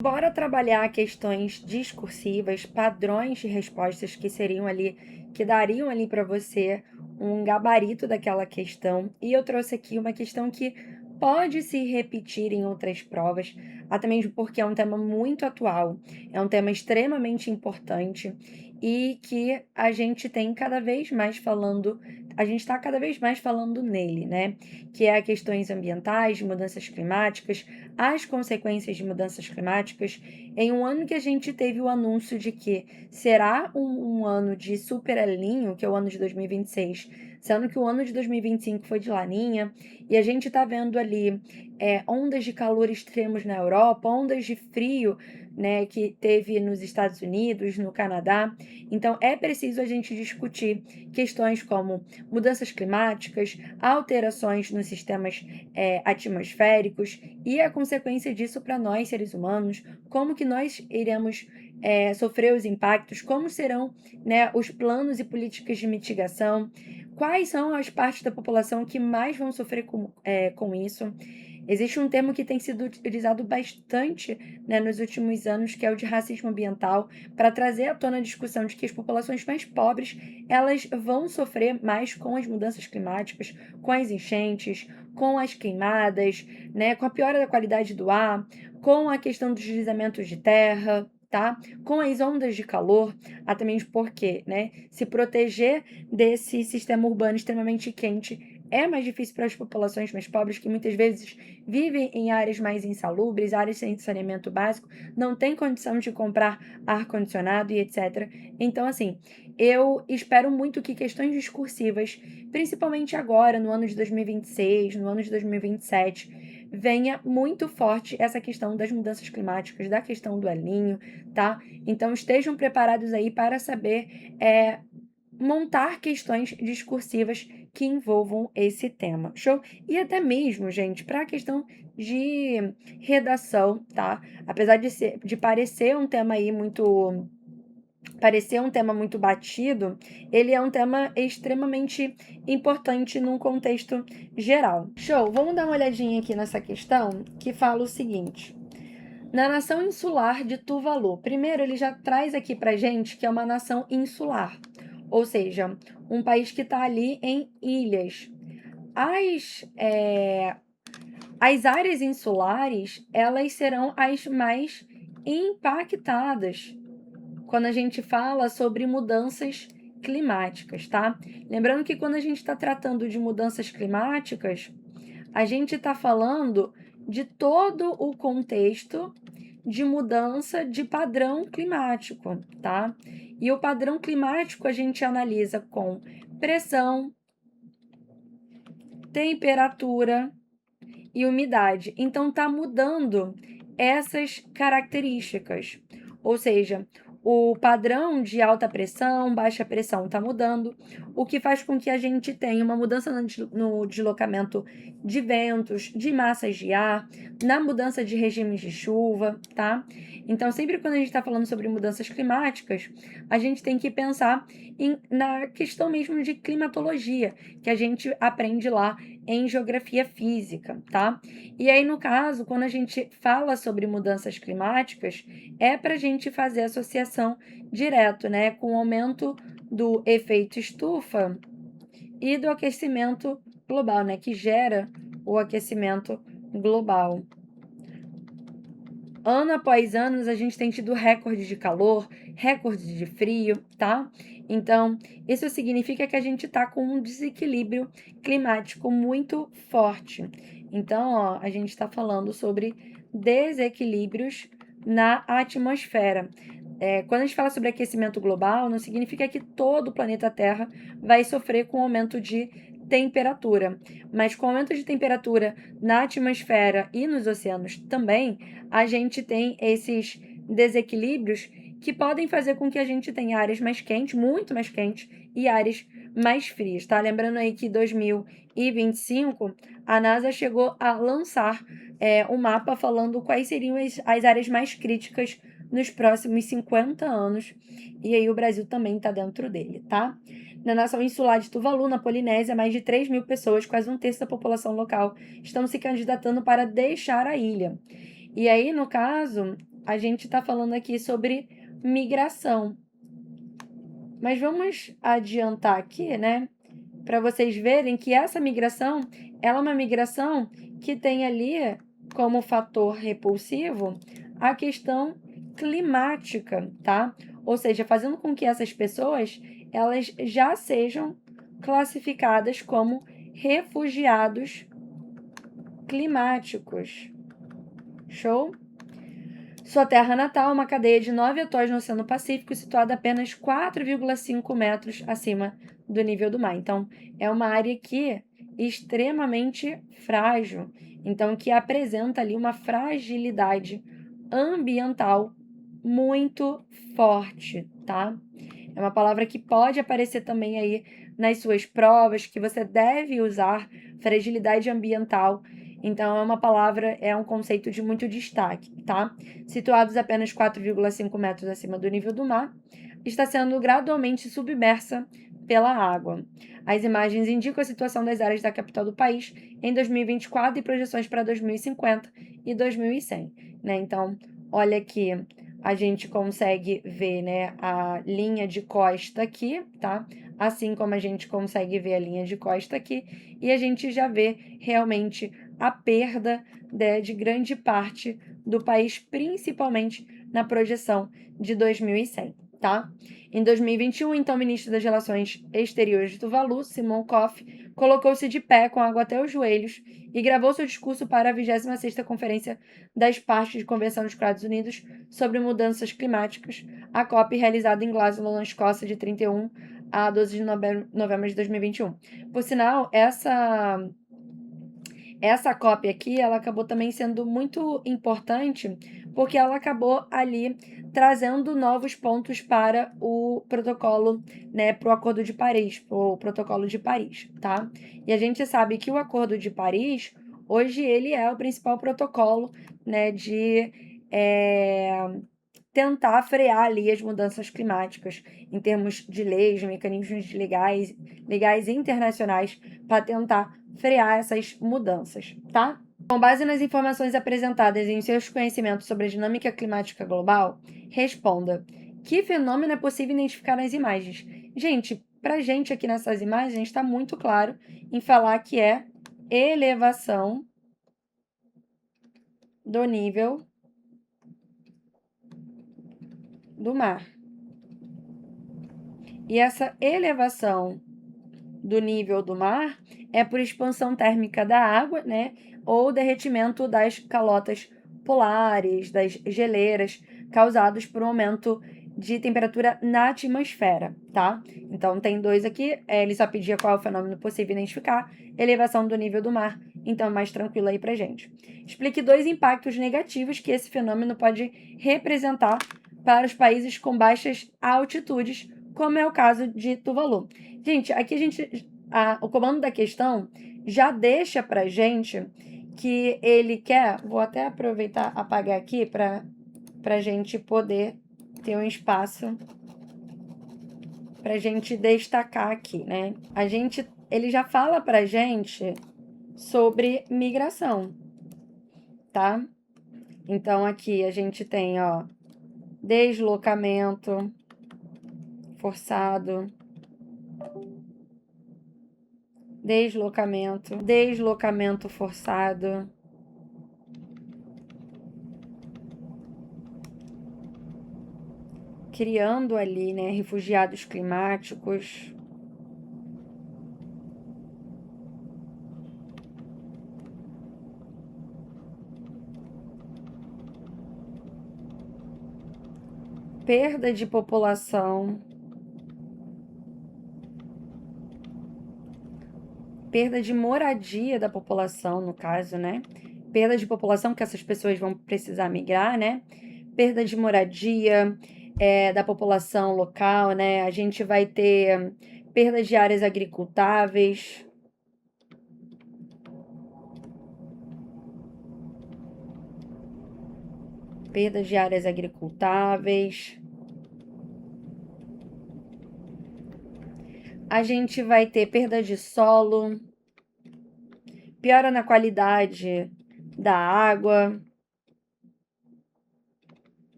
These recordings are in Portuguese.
Bora trabalhar questões discursivas, padrões de respostas que seriam ali, que dariam ali para você um gabarito daquela questão. E eu trouxe aqui uma questão que pode se repetir em outras provas, até mesmo porque é um tema muito atual, é um tema extremamente importante e que a gente tem cada vez mais falando, a gente está cada vez mais falando nele, né? Que é questões ambientais, de mudanças climáticas, as consequências de mudanças climáticas, em um ano que a gente teve o anúncio de que será um ano de super El Niño, que é o ano de 2026, sendo que o ano de 2025 foi de Laninha, e a gente está vendo ali ondas de calor extremos na Europa, ondas de frio, né, que teve nos Estados Unidos, no Canadá. Então é preciso a gente discutir questões como mudanças climáticas, alterações nos sistemas atmosféricos e a consequência disso para nós, seres humanos, como que nós iremos sofrer os impactos, como serão, né, os planos e políticas de mitigação, quais são as partes da população que mais vão sofrer com isso. Existe um termo que tem sido utilizado bastante, né, nos últimos anos, que é o de racismo ambiental, para trazer à tona a discussão de que as populações mais pobres elas vão sofrer mais com as mudanças climáticas, com as enchentes, com as queimadas, né, com a piora da qualidade do ar, com a questão dos deslizamentos de terra, tá? Com as ondas de calor, até mesmo porque, né, se proteger desse sistema urbano extremamente quente é mais difícil para as populações mais pobres, que muitas vezes vivem em áreas mais insalubres, áreas sem saneamento básico, não têm condição de comprar ar-condicionado e etc. Então, assim, eu espero muito que questões discursivas, principalmente agora, no ano de 2026, no ano de 2027, venha muito forte essa questão das mudanças climáticas, da questão do El Niño, tá? Então, estejam preparados aí para saber montar questões discursivas que envolvam esse tema, show? E até mesmo, gente, para a questão de redação, tá? Apesar de parecer um tema aí muito batido, ele é um tema extremamente importante num contexto geral. Show? Vamos dar uma olhadinha aqui nessa questão que fala o seguinte: na nação insular de Tuvalu. Primeiro, ele já traz aqui pra gente que é uma nação insular, ou seja, um país que está ali em ilhas. As áreas insulares, elas serão as mais impactadas quando a gente fala sobre mudanças climáticas, tá? Lembrando que quando a gente está tratando de mudanças climáticas, a gente está falando de todo o contexto de mudança de padrão climático, tá? E o padrão climático a gente analisa com pressão, temperatura e umidade. Então tá mudando essas características. Ou seja, o padrão de alta pressão, baixa pressão está mudando, o que faz com que a gente tenha uma mudança no deslocamento de ventos, de massas de ar, na mudança de regimes de chuva, tá? Então, sempre quando a gente está falando sobre mudanças climáticas, a gente tem que pensar na questão mesmo de climatologia, que a gente aprende lá em geografia física, tá? E aí, no caso, quando a gente fala sobre mudanças climáticas, é para a gente fazer associação direto, né, com o aumento do efeito estufa e do aquecimento global, né, que gera o aquecimento global. Ano após ano, a gente tem tido recordes de calor, recordes de frio, tá? Então, isso significa que a gente está com um desequilíbrio climático muito forte. Então, ó, a gente está falando sobre desequilíbrios na atmosfera. Quando a gente fala sobre aquecimento global, não significa que todo o planeta Terra vai sofrer com aumento de temperatura, mas com aumento de temperatura na atmosfera e nos oceanos também, a gente tem esses desequilíbrios que podem fazer com que a gente tenha áreas mais quentes, muito mais quentes, e áreas mais frias, tá? Lembrando aí que em 2025 a NASA chegou a lançar um mapa falando quais seriam as áreas mais críticas nos próximos 50 anos, e aí o Brasil também está dentro dele, tá? Na nação insular de Tuvalu, na Polinésia, mais de 3 mil pessoas, quase um terço da população local, estão se candidatando para deixar a ilha. E aí, no caso, a gente está falando aqui sobre migração. Mas vamos adiantar aqui, né? Para vocês verem que essa migração, ela é uma migração que tem ali como fator repulsivo a questão climática, tá? Ou seja, fazendo com que essas pessoas, elas já sejam classificadas como refugiados climáticos. Show? Sua terra natal é uma cadeia de 9 atolls no Oceano Pacífico, situada apenas 4,5 metros acima do nível do mar. Então, é uma área que extremamente frágil, então que apresenta ali uma fragilidade ambiental muito forte, tá? É uma palavra que pode aparecer também aí nas suas provas, que você deve usar, fragilidade ambiental. Então, é uma palavra, é um conceito de muito destaque, tá? Situados apenas 4,5 metros acima do nível do mar, está sendo gradualmente submersa pela água. As imagens indicam a situação das áreas da capital do país em 2024 e projeções para 2050 e 2100, né? Então, olha aqui, a gente consegue ver, né, a linha de costa aqui, tá? Assim como a gente consegue ver a linha de costa aqui, e a gente já vê realmente a perda, né, de grande parte do país, principalmente na projeção de 2100, tá? Em 2021, então, o ministro das Relações Exteriores de Tuvalu, Simon Koff, colocou-se de pé com água até os joelhos e gravou seu discurso para a 26ª Conferência das Partes de Convenção dos Estados Unidos sobre Mudanças Climáticas, a COP, realizada em Glasgow, na Escócia, de 31 a 12 de novembro de 2021. Por sinal, essa COP aqui, ela acabou também sendo muito importante, porque ela acabou ali trazendo novos pontos para o protocolo, né, para o Acordo de Paris, o Protocolo de Paris, tá? E a gente sabe que o Acordo de Paris, hoje, ele é o principal protocolo, né, de tentar frear ali as mudanças climáticas em termos de leis, mecanismos legais internacionais para tentar frear essas mudanças, tá? Com base nas informações apresentadas em seus conhecimentos sobre a dinâmica climática global, responda: que fenômeno é possível identificar nas imagens? Gente, pra gente aqui nessas imagens está muito claro em falar que é elevação do nível do mar. E essa elevação do nível do mar é por expansão térmica da água, né? Ou derretimento das calotas polares, das geleiras, causados por um aumento de temperatura na atmosfera, tá? Então, tem dois aqui. Ele só pedia qual é o fenômeno possível identificar. Elevação do nível do mar. Então, mais tranquilo aí pra gente. Explique 2 impactos negativos que esse fenômeno pode representar para os países com baixas altitudes, como é o caso de Tuvalu. Gente, aqui o comando da questão já deixa pra gente que ele quer. Vou até aproveitar apagar aqui pra gente poder ter um espaço pra gente destacar aqui, né? Ele já fala pra gente sobre migração, tá? Então aqui a gente tem, ó, deslocamento forçado, deslocamento forçado, criando ali, né, refugiados climáticos. Perda de população, perda de moradia da população, no caso, né? Perda de população, que essas pessoas vão precisar migrar, né? Perda de moradia da população local, né? A gente vai ter perda de áreas agricultáveis. Perda de áreas agricultáveis. A gente vai ter perda de solo, piora na qualidade da água,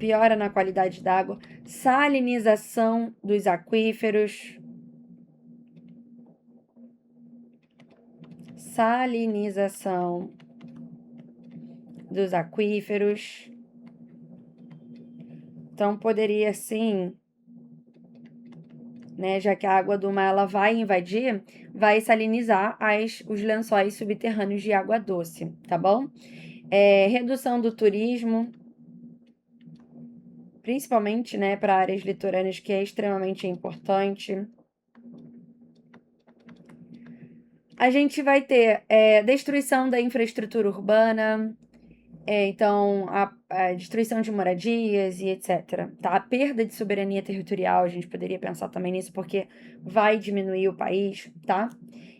piora na qualidade da água, salinização dos aquíferos, Então, poderia sim, né, já que a água do mar ela vai invadir, vai salinizar os lençóis subterrâneos de água doce, tá bom? Redução do turismo, principalmente, né, para áreas litorâneas, que é extremamente importante. A gente vai ter destruição da infraestrutura urbana, então a destruição de moradias e etc. Tá? A perda de soberania territorial, a gente poderia pensar também nisso, porque vai diminuir o país, tá?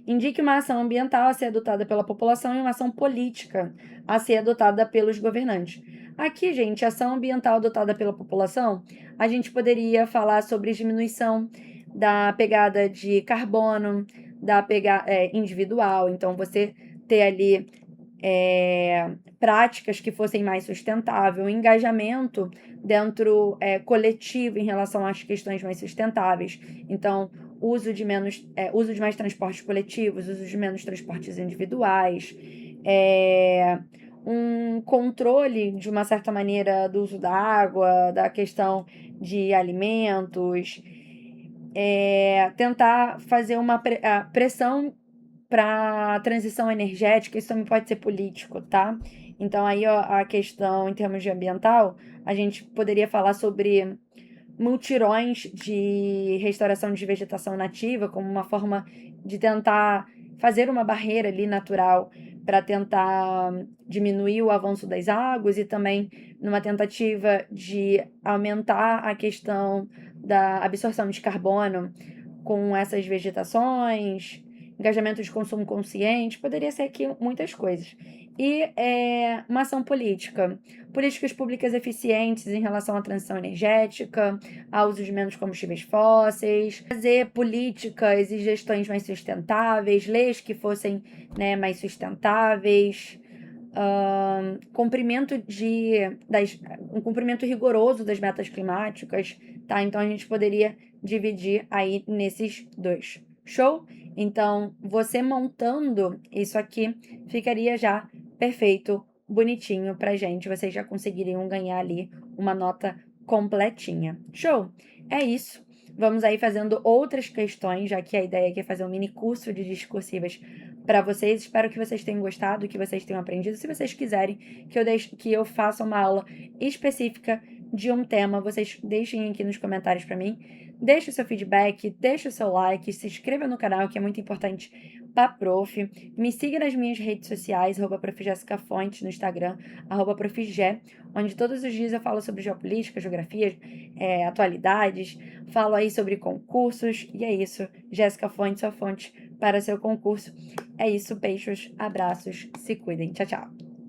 Indique uma ação ambiental a ser adotada pela população e uma ação política a ser adotada pelos governantes. Aqui, gente, ação ambiental adotada pela população, a gente poderia falar sobre diminuição da pegada de carbono, da pegada individual. Então, você ter ali práticas que fossem mais sustentáveis, um engajamento dentro coletivo em relação às questões mais sustentáveis. Então, uso de mais transportes coletivos, uso de menos transportes individuais, um controle, de uma certa maneira, do uso da água, da questão de alimentos, tentar fazer uma pressão para transição energética, isso também pode ser político, tá? Então, aí ó, a questão em termos de ambiental, a gente poderia falar sobre multirões de restauração de vegetação nativa, como uma forma de tentar fazer uma barreira ali natural para tentar diminuir o avanço das águas e também numa tentativa de aumentar a questão da absorção de carbono com essas vegetações, engajamento de consumo consciente, poderia ser aqui muitas coisas. E uma ação política, políticas públicas eficientes em relação à transição energética, ao uso de menos combustíveis fósseis, fazer políticas e gestões mais sustentáveis, leis que fossem, né, mais sustentáveis, um cumprimento rigoroso das metas climáticas, tá? Então a gente poderia dividir aí nesses dois. Show? Então, você montando isso aqui ficaria já perfeito, bonitinho pra gente. Vocês já conseguiriam ganhar ali uma nota completinha. Show? É isso. Vamos aí fazendo outras questões, já que a ideia aqui é fazer um mini curso de discursivas para vocês. Espero que vocês tenham gostado, que vocês tenham aprendido. Se vocês quiserem que eu faça uma aula específica de um tema, vocês deixem aqui nos comentários para mim. Deixe o seu feedback, deixe o seu like, se inscreva no canal, que é muito importante para prof. Me siga nas minhas redes sociais, @profjessicafontes no Instagram, @profgé, onde todos os dias eu falo sobre geopolítica, geografia, atualidades, falo aí sobre concursos, e é isso. Jéssica Fontes, sua fonte para seu concurso. É isso, peixes, abraços, se cuidem. Tchau, tchau.